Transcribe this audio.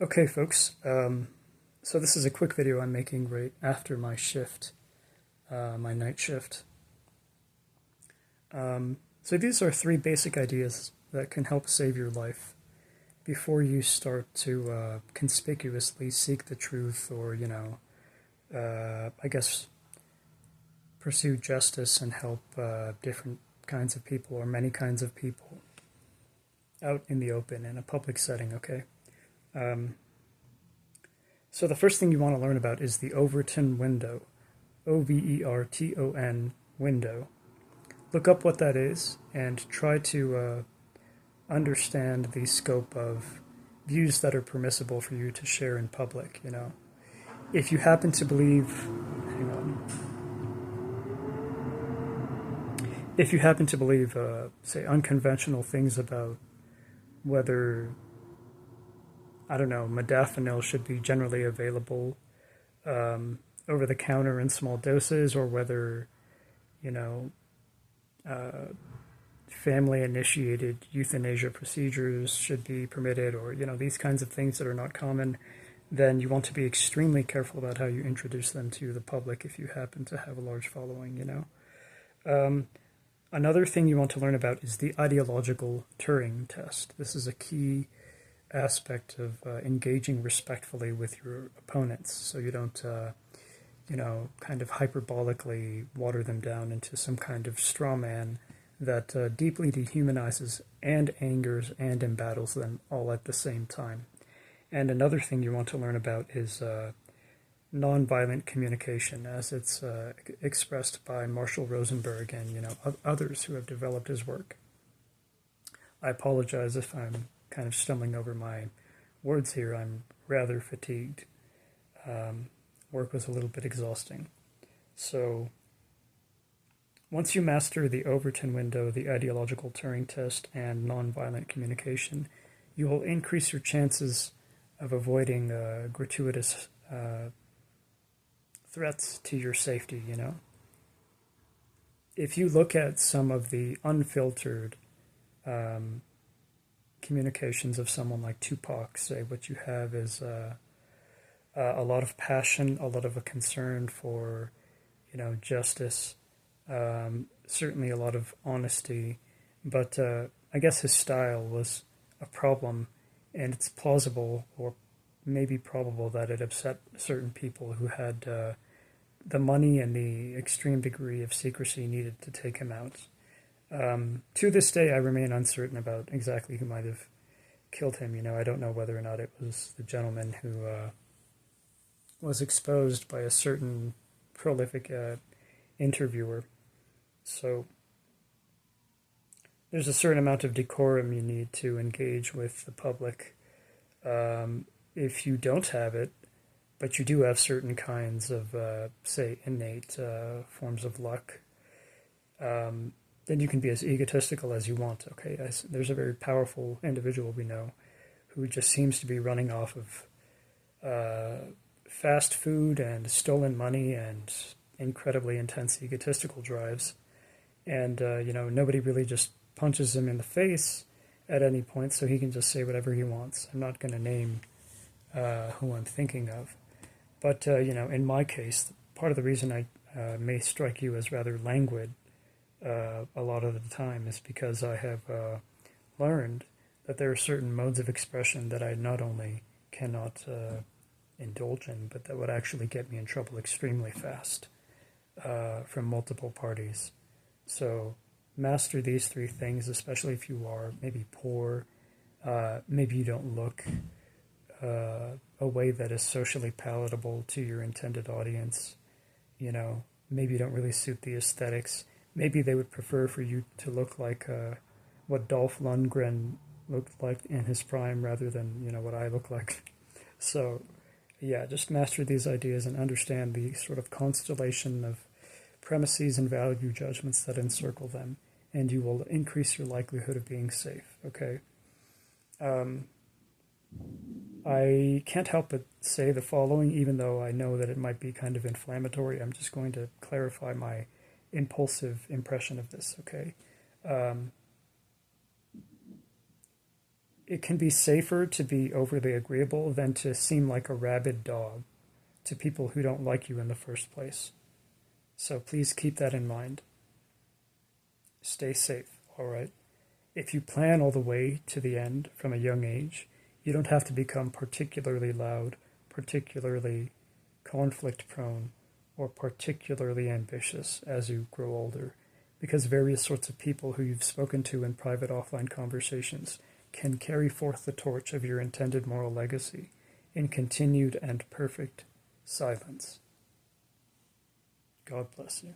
Okay, folks. So this is a quick video I'm making right after my shift, my night shift. So these are three basic ideas that can help save your life before you start to conspicuously seek the truth or, I guess, pursue justice and help different kinds of people or many kinds of people out in the open in a public setting, okay? So the first thing you want to learn about is the Overton window, Overton window. Look up what that is and try to understand the scope of views that are permissible for you to share in public. If you happen to believe, hang on, if you happen to believe, say, unconventional things about whether, I don't know, modafinil should be generally available over the counter in small doses, or whether, you know, family initiated euthanasia procedures should be permitted, or, these kinds of things that are not common, then you want to be extremely careful about how you introduce them to the public if you happen to have a large following. Another thing you want to learn about is the ideological Turing test. This is a key aspect of engaging respectfully with your opponents, so you don't, kind of hyperbolically water them down into some kind of straw man that deeply dehumanizes and angers and embattles them all at the same time. And another thing you want to learn about is nonviolent communication, as it's expressed by Marshall Rosenberg and others who have developed his work. I apologize if I'm kind of stumbling over my words here. I'm rather fatigued. Work was a little bit exhausting. So once you master the Overton window, the ideological Turing test, and nonviolent communication, you will increase your chances of avoiding gratuitous threats to your safety. If you look at some of the unfiltered communications of someone like Tupac, say, what you have is a lot of passion, a lot of a concern for, justice, certainly a lot of honesty, but I guess his style was a problem, and it's plausible or maybe probable that it upset certain people who had the money and the extreme degree of secrecy needed to take him out. To this day, I remain uncertain about exactly who might have killed him. I don't know whether or not it was the gentleman who was exposed by a certain prolific interviewer. So there's a certain amount of decorum you need to engage with the public. If you don't have it, but you do have certain kinds of, say, innate forms of luck, then you can be as egotistical as you want, okay? There's a very powerful individual we know who just seems to be running off of fast food and stolen money and incredibly intense egotistical drives. And, nobody really just punches him in the face at any point, so he can just say whatever he wants. I'm not going to name who I'm thinking of. But, in my case, part of the reason I may strike you as rather languid a lot of the time is because I have learned that there are certain modes of expression that I not only cannot indulge in, but that would actually get me in trouble extremely fast from multiple parties. So master these three things, especially if you are maybe poor, maybe you don't look a way that is socially palatable to your intended audience. Maybe you don't really suit the aesthetics. Maybe they would prefer for you to look like what Dolph Lundgren looked like in his prime rather than, what I look like. So, yeah, just master these ideas and understand the sort of constellation of premises and value judgments that encircle them, and you will increase your likelihood of being safe, okay? I can't help but say the following, even though I know that it might be kind of inflammatory. I'm just going to clarify my impulsive impression of this, okay? it can be safer to be overly agreeable than to seem like a rabid dog to people who don't like you in the first place. So please keep that in mind. Stay safe, all right? If you plan all the way to the end from a young age, you don't have to become particularly loud, particularly conflict prone, or particularly ambitious as you grow older, because various sorts of people who you've spoken to in private offline conversations can carry forth the torch of your intended moral legacy in continued and perfect silence. God bless you.